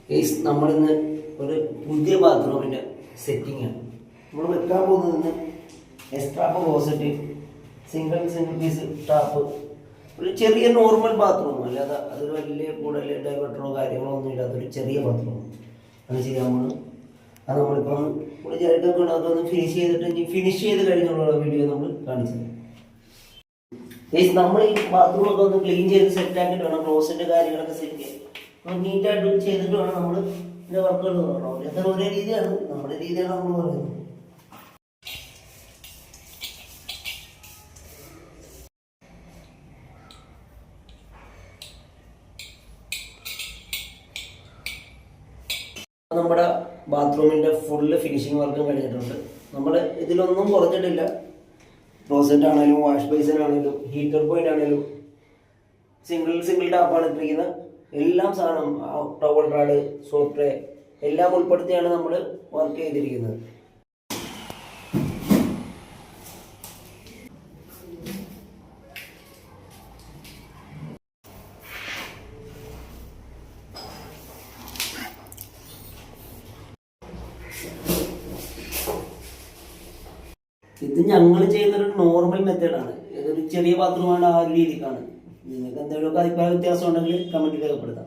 Case നമ്മളിന്ന് ഒരു പുതിയ ബാത്റൂമിൻ്റെ സെറ്റിങ്ങാണ് നമ്മൾ വെക്കാൻ പോകുന്നത്. Extra closet, single piece tap, ഒരു ചെറിയ നോർമൽ ബാത്റൂം, അല്ലാതെ അതൊരു വലിയ കൂടുതൽ ഡൈവേർട്ടറോ കാര്യങ്ങളോ ഒന്നും ഇല്ലാത്തൊരു ചെറിയ ബാത്റൂം അത് ചെയ്യാൻ പോകുന്നത്. അത് നമ്മളിപ്പം ഇവിടെ ചേട്ടൊക്കെ അതൊന്ന് ഫിനിഷ് ചെയ്ത് കഴിഞ്ഞുള്ള വീഡിയോ നമ്മൾ കാണിച്ചത്. നമ്മൾ ഈ ബാത്റൂമൊക്കെ ഒന്ന് ക്ലീൻ ചെയ്ത് സെറ്റാക്കിയിട്ട് വേണം ക്ലോസറ്റ് കാര്യങ്ങളൊക്കെ സെറ്റ് ചെയ്യാൻ. നീറ്റായിട്ട് ചെയ്തിട്ട് വേണം നമ്മൾ ഇതിൻ്റെ വർക്കുകൾ തുടങ്ങണം. ഓരോരുത്തർ ഒരേ രീതിയാണ്, നമ്മുടെ രീതിയാണ് നമ്മൾ പറയുന്നത്. നമ്മുടെ ബാത്റൂമിൻ്റെ ഫുള്ള് ഫിനിഷിങ് വർക്കും കഴിഞ്ഞിട്ടുണ്ട്. നമ്മൾ ഇതിലൊന്നും കുറച്ചിട്ടില്ല. ക്ലോസറ്റ് ആണെങ്കിലും വാഷ് ബേസിൻ ആണെങ്കിലും ഹീറ്റർ പോയിന്റ് ആണെങ്കിലും സിംഗിൾ ടാപ്പാണ് ഇട്ടിരിക്കുന്നത്. എല്ലാം സാധനം ടവൽ റാഡ്, സോപ്പ് ട്രേ എല്ലാം ഉൾപ്പെടുത്തിയാണ് നമ്മൾ വർക്ക് ചെയ്തിരിക്കുന്നത്. ഇത് ഞങ്ങൾ ചെയ്യുന്നൊരു നോർമൽ മെത്തേഡാണ്. ഇതൊരു ചെറിയ ബാത്റൂമാണ്, ആ ഒരു രീതിക്കാണ്. നിങ്ങൾക്ക് എന്തെങ്കിലുമൊക്കെ അഭിപ്രായ വ്യത്യാസം ഉണ്ടെങ്കിൽ കമൻറ്റിൽ രേഖപ്പെടുത്താം.